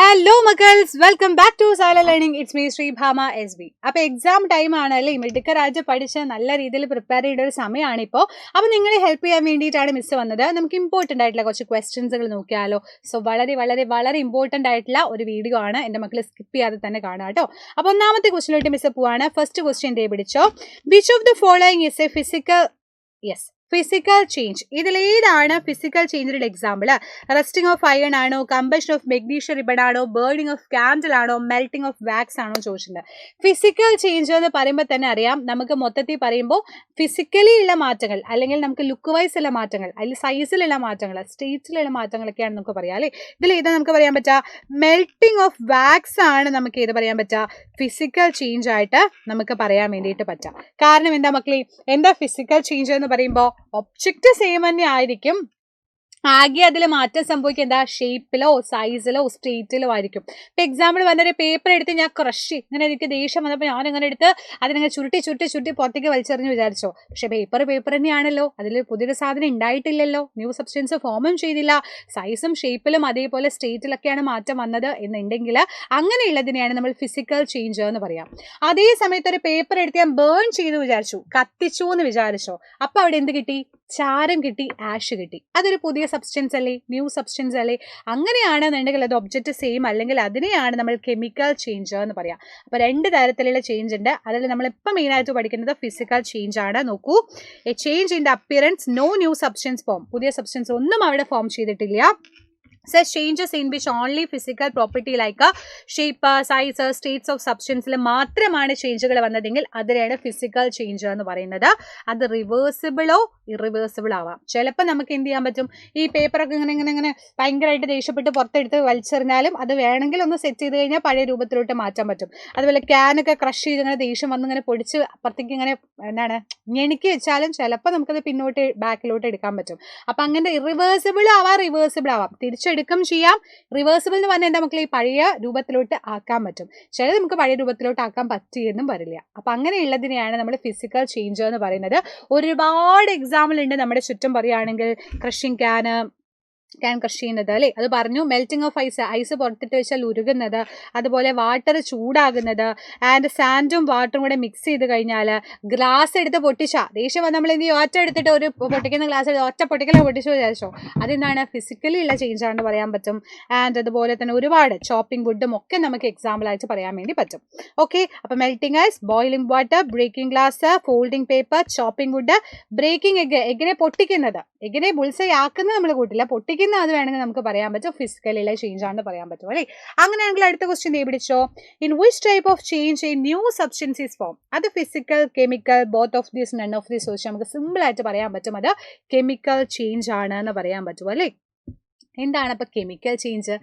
Hello മക്കൾസ്, welcome back to silent learning. It's me Sreebhama SB. അപ്പോൾ exam time ആണല്ലേ, മിടുക്കരാജ് പഠിച്ച് നല്ല രീതിയിൽ പ്രിപ്പയർ ചെയ്യേണ്ട ഒരു സമയമാണിപ്പോൾ. അപ്പോൾ നിങ്ങളെ ഹെൽപ്പ് ചെയ്യാൻ വേണ്ടിയിട്ടാണ് മിസ് വന്നത്. നമുക്ക് ഇമ്പോർട്ടൻ്റ് ആയിട്ടുള്ള കുറച്ച് ക്വസ്റ്റ്യൻസുകൾ നോക്കിയാലോ. സോ വളരെ വളരെ വളരെ ഇമ്പോർട്ടൻ്റ് ആയിട്ടുള്ള ഒരു വീഡിയോ ആണ്. എൻ്റെ മക്കൾ സ്കിപ്പ് ചെയ്യാതെ തന്നെ കാണാം കേട്ടോ. അപ്പോൾ ഒന്നാമത്തെ ക്വസ്റ്റ്യനിലോട്ട് മിസ് പോവാണ്. ഫസ്റ്റ് ക്വസ്റ്റ്യൻ ഡേ പിടിച്ചോ. Which of the following is a physical change? ഇതിലേതാണ് ഫിസിക്കൽ ചേഞ്ചിന്റെ എക്സാമ്പിൾ? റസ്റ്റിംഗ് ഓഫ് അയൺ ആണോ, കമ്പഷൻ ഓഫ് മെഗ്നീഷ്യം റിബൺ ആണോ, ബേണിംഗ് ഓഫ് കാൻഡിൽ ആണോ, മെൽറ്റിംഗ് ഓഫ് വാക്സ് ആണോ ചോദിച്ചിട്ടുണ്ട്. ഫിസിക്കൽ ചേഞ്ച് എന്ന് പറയുമ്പോൾ തന്നെ അറിയാം, നമുക്ക് മൊത്തത്തിൽ പറയുമ്പോൾ ഫിസിക്കലി ഉള്ള മാറ്റങ്ങൾ, അല്ലെങ്കിൽ നമുക്ക് ലുക്ക് വൈസ് ഉള്ള മാറ്റങ്ങൾ, അതിൽ സൈസിലുള്ള മാറ്റങ്ങൾ, സ്റ്റേറ്റ്സിലുള്ള മാറ്റങ്ങളൊക്കെയാണ് നമുക്ക് പറയാം അല്ലേ. ഇതിൽ ഏതാ നമുക്ക് പറയാൻ പറ്റുക? മെൽറ്റിംഗ് ഓഫ് വാക്സ് ആണ് നമുക്ക് ഏത് പറയാൻ പറ്റുക? ഫിസിക്കൽ ചേഞ്ച് ആയിട്ട് നമുക്ക് പറയാൻ വേണ്ടിയിട്ട് പറ്റാം. കാരണം എന്താ മക്കളെ, എന്താ ഫിസിക്കൽ ചേഞ്ച് എന്ന് പറയുമ്പോൾ ഒബ്ജക്റ്റ് സെയിം തന്നെ ആയിരിക്കും, ആകെ അതിൽ മാറ്റം സംഭവിക്കുക എന്താ? ഷേപ്പിലോ സൈസിലോ സ്റ്റേറ്റിലോ ആയിരിക്കും. ഇപ്പം എക്സാമ്പിൾ പറഞ്ഞൊരു പേപ്പർ എടുത്ത് ഞാൻ ക്രഷ്, ഇങ്ങനെ എനിക്ക് ദേഷ്യം വന്നപ്പോൾ ഞാനിങ്ങനെ എടുത്ത് അതിനെ ചുരുട്ടി പുറത്തേക്ക് വലിച്ചെറിഞ്ഞ് വിചാരിച്ചോ. പക്ഷെ പേപ്പർ തന്നെയാണല്ലോ, അതിൽ പുതിയൊരു സാധനം ഉണ്ടായിട്ടില്ലല്ലോ, ന്യൂ സബ്സ്റ്റൻസ് ഫോമും ചെയ്തില്ല, സൈസും ഷേപ്പിലും അതേപോലെ സ്റ്റേറ്റിലൊക്കെയാണ് മാറ്റം വന്നത് എന്നുണ്ടെങ്കിൽ അങ്ങനെയുള്ളതിനെയാണ് നമ്മൾ ഫിസിക്കൽ ചേഞ്ച് എന്ന് പറയാം. അതേ സമയത്ത് ഒരു പേപ്പർ എടുത്ത് ഞാൻ ബേൺ ചെയ്തു വിചാരിച്ചു, കത്തിച്ചു എന്ന് വിചാരിച്ചോ, അപ്പോൾ അവിടെ എന്ത് കിട്ടി? ചാരം കിട്ടി, ആഷ് കിട്ടി. അതൊരു പുതിയ സബ്സ്റ്റൻസ് അല്ലേ, ന്യൂ സബ്സ്റ്റൻസ് അല്ലേ. അങ്ങനെയാണെന്നുണ്ടെങ്കിൽ അത് ഒബ്ജക്റ്റ് സെയിം അല്ലെങ്കിൽ അതിനെയാണ് നമ്മൾ കെമിക്കൽ ചേഞ്ച് എന്ന് പറയാം. അപ്പോൾ രണ്ട് തരത്തിലുള്ള ചേഞ്ച് ഉണ്ട്. അതിൽ നമ്മളിപ്പോൾ മെയിനായിട്ട് പഠിക്കുന്നത് ഫിസിക്കൽ ചേഞ്ച് ആണ്. നോക്കൂ, a change in the appearance, no new substance form. പുതിയ സബ്സ്റ്റൻസ് ഒന്നും അവിടെ ഫോം ചെയ്തിട്ടില്ല. Such changes in which only physical property like shape, size, states of substance മാത്രമാണ് ചേഞ്ചുകൾ വന്നതെങ്കിൽ അതിനെയാണ് ഫിസിക്കൽ ചേഞ്ച് എന്ന് പറയുന്നത്. അത് റിവേഴ്സിബിളോ ഇറിവേഴ്സിബിൾ ആവാം. ചിലപ്പോൾ നമുക്ക് എന്ത് ചെയ്യാൻ പറ്റും, ഈ പേപ്പറൊക്കെ ഇങ്ങനെ ഭയങ്കരമായിട്ട് ദേഷ്യപ്പെട്ട് പുറത്തെടുത്ത് വലിച്ചെറിഞ്ഞാലും അത് വേണമെങ്കിൽ ഒന്ന് സെറ്റ് ചെയ്ത് കഴിഞ്ഞാൽ പഴയ രൂപത്തിലോട്ട് മാറ്റാൻ പറ്റും. അതുപോലെ ക്യാനൊക്കെ ക്രഷ് ചെയ്ത് ഇങ്ങനെ ദേഷ്യം വന്ന് ഇങ്ങനെ പൊടിച്ച് അപ്പുറത്തേക്ക് ഇങ്ങനെ ഞെണിക്ക് വെച്ചാലും ചിലപ്പോൾ നമുക്കത് പിന്നോട്ട് ബാക്കിലോട്ട് എടുക്കാൻ പറ്റും. അപ്പം അങ്ങനെ ഇറിവേഴ്സിബിൾ ആവാം, റിവേഴ്സിബിൾ ആവാം, തിരിച്ചെടുക്കും ചെയ്യാം. റിവേഴ്സിബിൾ എന്ന് പറഞ്ഞാൽ എന്താ മക്കളെ, ഈ പഴയ രൂപത്തിലോട്ട് ആക്കാൻ പറ്റും. ചിലത് നമുക്ക് പഴയ രൂപത്തിലോട്ട് ആക്കാൻ പറ്റിയെന്നും വരില്ല. അപ്പം അങ്ങനെയുള്ളതിനെയാണ് നമ്മൾ ഫിസിക്കൽ ചേഞ്ച് എന്ന് പറയുന്നത്. ഒരുപാട് എക്സാമ്പിൾ ഉണ്ട് നമ്മുടെ ചുറ്റും പറയുകയാണെങ്കിൽ. ക്രഷിംഗ് ക്യാൻ ക്രഷ് ചെയ്യുന്നത് അല്ലേ, അത് പറഞ്ഞു. മെൽറ്റിംഗ് ഓഫ് ഐസ് പുറത്തിട്ട് വെച്ചാൽ ഉരുകുന്നത്, അതുപോലെ വാട്ടർ ചൂടാകുന്നത്, ആൻഡ് സാൻഡും വാട്ടറും കൂടെ മിക്സ് ചെയ്ത് കഴിഞ്ഞാൽ ഗ്ലാസ് എടുത്ത് പൊട്ടിച്ചാൽ ദേഷ്യം വന്ന് നമ്മൾ എന്ത് ചെയ്യും, ഒറ്റ എടുത്തിട്ട് ഒരു പൊട്ടിക്കുന്ന ഗ്ലാസ് ഒറ്റ പൊട്ടിക്കല പൊട്ടിച്ചു വിചാരിച്ചോ, അതെന്താണ്? ഫിസിക്കലി ഉള്ള ചേഞ്ച് ആണെന്ന് പറയാൻ പറ്റും. ആൻഡ് അതുപോലെ തന്നെ ഒരുപാട് ചോപ്പിംഗ് വുഡും ഒക്കെ നമുക്ക് എക്സാമ്പിൾ ആയിട്ട് പറയാൻ വേണ്ടി പറ്റും. ഓക്കെ, അപ്പോൾ melting ice, boiling water, breaking glass, folding paper, chopping wood, breaking എഗ്ഗിനെ പൊട്ടിക്കുന്നത്, എഗ്ഗിനെ ബുൾസൈ ആക്കുന്നത് നമ്മൾ കൂട്ടില്ല, അത് വേണമെങ്കിൽ നമുക്ക് പറയാൻ പറ്റും ഫിസിക്കലിലെ ചേഞ്ച് ആണെന്ന് പറയാൻ പറ്റും അല്ലേ. അങ്ങനെയാണെങ്കിൽ അടുത്ത ക്വസ്റ്റ്യൻ പിടിച്ചോ. In which type of change a new substance is form? അത് physical, chemical, both of these, none of these ചോദിച്ചാൽ നമുക്ക് സിമ്പിൾ ആയിട്ട് പറയാൻ പറ്റും അത് കെമിക്കൽ ചേഞ്ച് ആണ് എന്ന് പറയാൻ പറ്റും അല്ലേ. എന്താണ് അപ്പൊ കെമിക്കൽ ചേഞ്ച്?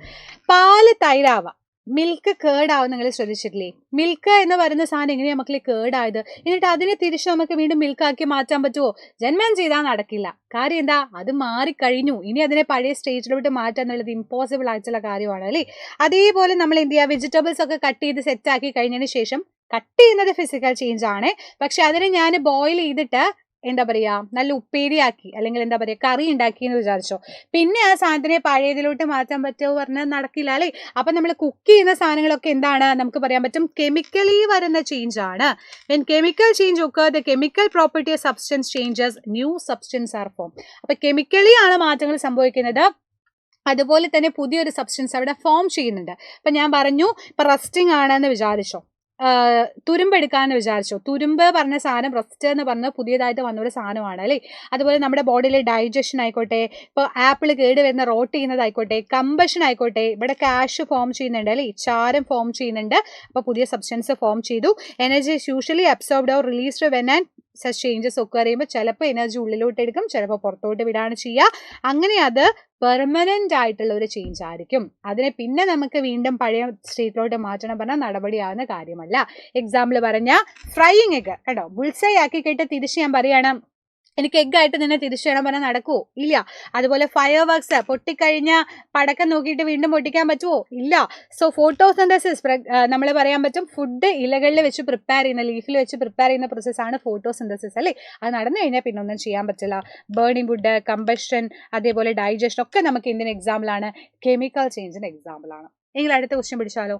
പാല് തൈരാവാം, മിൽക്ക് കേടാവും. നിങ്ങൾ ശ്രദ്ധിച്ചിട്ടില്ലേ? മിൽക്ക് എന്ന് പറയുന്ന സാധനം എങ്ങനെയാണ് മക്കളെ കേടായത്? എന്നിട്ട് അതിനെ തിരിച്ച് നമുക്ക് വീണ്ടും മിൽക്കാക്കി മാറ്റാൻ പറ്റുമോ? ജന്മം ചെയ്താൽ നടക്കില്ല. കാര്യം എന്താ? അത് മാറിക്കഴിഞ്ഞു. ഇനി അതിനെ പഴയ സ്റ്റേജിലോട്ട് മാറ്റുക എന്നുള്ളത് ഇമ്പോസിബിൾ ആയിട്ടുള്ള കാര്യമാണ് അല്ലേ. അതേപോലെ നമ്മൾ എന്ത് ചെയ്യുക, വെജിറ്റബിൾസ് ഒക്കെ കട്ട് ചെയ്ത് സെറ്റാക്കി കഴിഞ്ഞതിന് ശേഷം, കട്ട് ചെയ്യുന്നത് ഫിസിക്കൽ ചേഞ്ച് ആണ്, പക്ഷെ അതിനെ ഞാൻ ബോയിൽ ചെയ്തിട്ട് എന്താ പറയുക, നല്ല ഉപ്പേരിയാക്കി അല്ലെങ്കിൽ എന്താ പറയുക കറി ഉണ്ടാക്കി എന്ന് വിചാരിച്ചോ, പിന്നെ ആ സാധനത്തിനെ പഴയതിലോട്ട് മാറ്റാൻ പറ്റുമോ പറഞ്ഞാൽ നടക്കില്ല അല്ലേ. അപ്പം നമ്മൾ കുക്ക് ചെയ്യുന്ന സാധനങ്ങളൊക്കെ എന്താണ് നമുക്ക് പറയാൻ പറ്റും? കെമിക്കലി വരുന്ന ചേഞ്ച് ആണ്. വെൻ കെമിക്കൽ ചേഞ്ച് ഒക്കെ the chemical property of substance changes, new substance are form. അപ്പം കെമിക്കലി ആണ് മാറ്റങ്ങൾ സംഭവിക്കുന്നത്, അതുപോലെ തന്നെ പുതിയൊരു സബ്സ്റ്റൻസ് അവിടെ ഫോം ചെയ്യുന്നുണ്ട്. അപ്പം ഞാൻ പറഞ്ഞു, ഇപ്പം റസ്റ്റിംഗ് ആണെന്ന് വിചാരിച്ചോ, തുരുമ്പെടുക്കാന്ന് വിചാരിച്ചോ, തുരുമ്പ് പറഞ്ഞ സാധനം റസ്റ്റ് എന്ന് പറഞ്ഞ പുതിയതായിട്ട് വന്നൊരു സാധനമാണ് അല്ലേ. അതുപോലെ നമ്മുടെ ബോഡിയിലെ ഡൈജഷൻ ആയിക്കോട്ടെ, ഇപ്പോൾ ആപ്പിൾ കേട് വരുന്ന റോട്ട് ചെയ്യുന്നതായിക്കോട്ടെ, കമ്പഷൻ ആയിക്കോട്ടെ, ഇവിടെ കാഷ് ഫോം ചെയ്യുന്നുണ്ട് അല്ലേ, ചാരം ഫോം ചെയ്യുന്നുണ്ട്. അപ്പോൾ പുതിയ സബ്സ്റ്റൻസ് ഫോം ചെയ്തു. Energy is usually absorbed or released when and such changes ഒക്കെ അറിയുമ്പോൾ ചിലപ്പോൾ എനർജി ഉള്ളിലോട്ട് എടുക്കും, ചിലപ്പോൾ പുറത്തോട്ട് വിടാണ് ചെയ്യുക. അങ്ങനെ അത് പെർമനൻ്റ് ആയിട്ടുള്ള ഒരു ചേഞ്ച് ആയിരിക്കും. അതിനെ പിന്നെ നമുക്ക് വീണ്ടും പഴയ സ്റ്റേറ്റിലോട്ട് മാറ്റണം പറഞ്ഞാൽ നടപടിയാവുന്ന കാര്യമല്ല. എക്സാമ്പിൾ പറഞ്ഞാൽ ഫ്രൈയിങ് എഗ് കേട്ടോ, ബുൾസൈ ആക്കി കേട്ട് തിരിച്ച് ഞാൻ പറയുകയാണ്, എനിക്ക് എഗ്ഗായിട്ട് നിന്നെ തിരിച്ചു വേണം പറഞ്ഞാൽ നടക്കുമോ? ഇല്ല. അതുപോലെ ഫയർ വർക്ക്സ് പൊട്ടിക്കഴിഞ്ഞാൽ പടക്കം നോക്കിയിട്ട് വീണ്ടും പൊട്ടിക്കാൻ പറ്റുമോ? ഇല്ല. സോ ഫോട്ടോസിന്തസിസ് നമ്മൾ പറയാൻ പറ്റും ഫുഡ് ഇലകളിൽ വെച്ച് പ്രിപ്പയർ ചെയ്യുന്ന, ലീഫിൽ വെച്ച് പ്രിപ്പയർ ചെയ്യുന്ന പ്രോസസ്സാണ് ഫോട്ടോസിന്തസിസ് അല്ലേ. അത് നടന്നു കഴിഞ്ഞാൽ പിന്നെ ഒന്നും ചെയ്യാൻ പറ്റില്ല. ബേണിംഗ് വുഡ്, കമ്പഷൻ, അതേപോലെ ഡൈജഷൻ ഒക്കെ നമുക്ക് എന്തിന് എക്സാമ്പിളാണ്? കെമിക്കൽ ചേഞ്ചിന് എക്സാമ്പിളാണ്. എങ്കിൽ അടുത്ത ക്വസ്റ്റ്യൻ പിടിച്ചാലോ.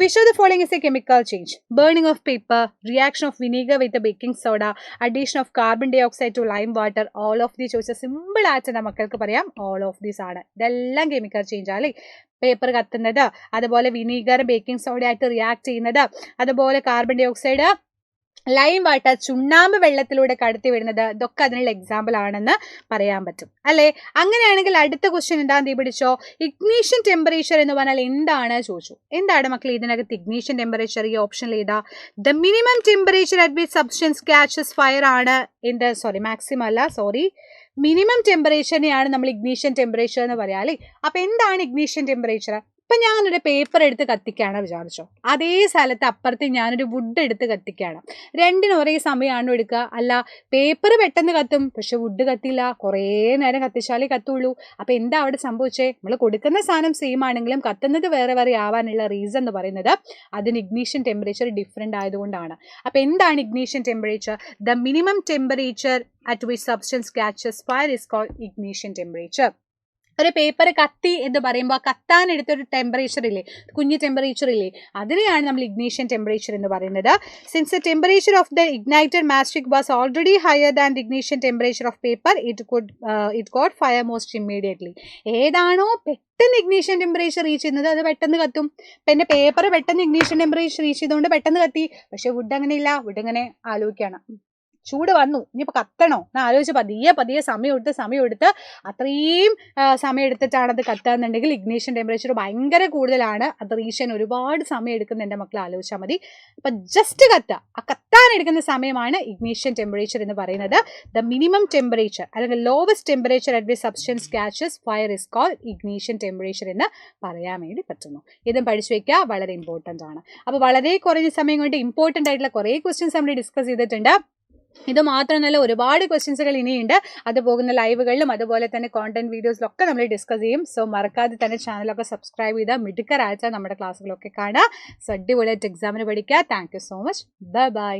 Which of the following is a chemical change? Burning of paper, reaction of vinegar with baking soda, addition of carbon dioxide to lime water. All of these ചോദിച്ചാൽ സിമ്പിൾ ആയിട്ട് മക്കൾക്ക് പറയാം all of these ആണ്. ഇതെല്ലാം chemical change ആണ്. Paper കത്തുന്നത്, അതുപോലെ vinegar baking soda ആയിട്ട് റിയാക്ട് ചെയ്യുന്നത്, അതുപോലെ carbon dioxide lime water ചുണ്ണാമ്പ് വെള്ളത്തിലൂടെ കടത്തി വിടുന്നത്, ഇതൊക്കെ അതിനുള്ള എക്സാമ്പിൾ ആണെന്ന് പറയാൻ പറ്റും അല്ലേ. അങ്ങനെയാണെങ്കിൽ അടുത്ത ക്വസ്റ്റ്യൻ എന്താണെന്ന് പിടിച്ചോ. ഇഗ്നീഷൻ ടെമ്പറേച്ചർ എന്ന് പറഞ്ഞാൽ എന്താണ് ചോദിച്ചു. എന്താണ് മക്കൾ ഇതിനകത്ത് ഇഗ്നീഷൻ ടെമ്പറേച്ചർ? ഈ ഓപ്ഷനിൽ ഏതാ? The minimum temperature at which substance catches fire ആണ്. മാക്സിമം അല്ല, മിനിമം ടെമ്പറേച്ചറിനെയാണ് നമ്മൾ ഇഗ്നീഷൻ ടെമ്പറേച്ചർ എന്ന് പറയാം അല്ലേ. അപ്പൊ എന്താണ് ഇഗ്നീഷൻ ടെമ്പറേച്ചർ? ഇപ്പം ഞാനൊരു പേപ്പർ എടുത്ത് കത്തിക്കുകയാണ് വിചാരിച്ചോ. അതേ സ്ഥലത്ത് അപ്പുറത്ത് ഞാനൊരു വുഡ് എടുത്ത് കത്തിക്കുകയാണ്. രണ്ടിനും ഒരേ സമയമാണോ എടുക്കുക? അല്ല, പേപ്പർ പെട്ടെന്ന് കത്തും, പക്ഷെ വുഡ് കത്തില്ല. കുറേ നേരം കത്തിച്ചാലേ കത്തുള്ളൂ. അപ്പം എന്താ അവിടെ സംഭവിച്ചേ? നമ്മൾ കൊടുക്കുന്ന സാധനം സെയിം ആണെങ്കിലും കത്തുന്നത് വേറെ വേറെ ആവാനുള്ള റീസൺ എന്ന് പറയുന്നത് അതിന് ഇഗ്നീഷൻ ടെമ്പറേച്ചർ ഡിഫറെൻ്റ് ആയതുകൊണ്ടാണ്. അപ്പം എന്താണ് ignition temperature? The minimum temperature at which substance catches fire is called ignition temperature. ഒരു പേപ്പർ കത്തി എന്ന് പറയുമ്പോൾ കത്താൻ എടുത്തൊരു ടെമ്പറേച്ചർ ഇല്ലേ, കുഞ്ഞു ടെമ്പറേച്ചർ ഇല്ലേ, അതിനെയാണ് നമ്മൾ ഇഗ്നീഷൻ ടെമ്പറേച്ചർ എന്ന് പറയുന്നത്. Since the temperature of the Ignited mastic was already higher than the ignition temperature of paper, it got fire most immediately. ഏതാണോ പെട്ടെന്ന് ഇഗ്നീഷൻ ടെമ്പറേച്ചർ റീച്ച് ചെയ്യുന്നത് അത് പെട്ടെന്ന് കത്തും. ഇപ്പം എൻ്റെ പേപ്പർ പെട്ടെന്ന് ഇഗ്നീഷൻ ടെമ്പറേച്ചർ റീച്ച് ചെയ്തുകൊണ്ട് പെട്ടെന്ന് കത്തി. പക്ഷെ വുഡ് അങ്ങനെയില്ല. വുഡ് ഇങ്ങനെ ആലോചിക്കുകയാണ്, ചൂട് വന്നു, ഇനിയിപ്പോൾ കത്തണോ എന്ന് ആലോചിച്ച് പതിയെ സമയം എടുത്ത് അത്രയും സമയം എടുത്തിട്ടാണ് അത് കത്തുകയെന്നുണ്ടെങ്കിൽ ഇഗ്നീഷൻ ടെമ്പറേച്ചർ ഭയങ്കര കൂടുതലാണ്. അത് റീച്ച് ചെയ്യാൻ ഒരുപാട് സമയം എടുക്കുന്ന എൻ്റെ മക്കൾ ആലോചിച്ചാൽ മതി. അപ്പം ജസ്റ്റ് ആ കത്താനെടുക്കുന്ന സമയമാണ് ഇഗ്നീഷൻ ടെമ്പറേച്ചർ എന്ന് പറയുന്നത്. ദ മിനിമം ടെമ്പറേച്ചർ അല്ലെങ്കിൽ lowest temperature at which substance catches fire is called ignition temperature എന്ന് പറയാൻ വേണ്ടി പറ്റുന്നു. ഇതും പഠിച്ചു വയ്ക്കുക, വളരെ ഇമ്പോർട്ടൻ്റ് ആണ്. അപ്പോൾ വളരെ കുറഞ്ഞ സമയം കൊണ്ട് ഇമ്പോർട്ടൻ്റ് ആയിട്ടുള്ള കുറേ ക്വസ്റ്റ്യൻസ് നമ്മൾ ഡിസ്കസ് ചെയ്തിട്ടുണ്ട്. ഇത് മാത്രമല്ല, ഒരുപാട് ക്വസ്റ്റ്യൻസുകൾ ഇനിയുണ്ട്. അത് പോകുന്ന ലൈവുകളിലും അതുപോലെ തന്നെ കോണ്ടന്റ് വീഡിയോസിലൊക്കെ നമ്മൾ ഡിസ്കസ് ചെയ്യും. സോ മറക്കാതെ തന്നെ ചാനലൊക്കെ സബ്സ്ക്രൈബ് ചെയ്താൽ മിടുക്കരാഴ്ച നമ്മുടെ ക്ലാസ്സുകളൊക്കെ കാണുക. സോ അടിപൊളിയായിട്ട് എക്സാമിന് പഠിക്കുക. Thank you so much. By.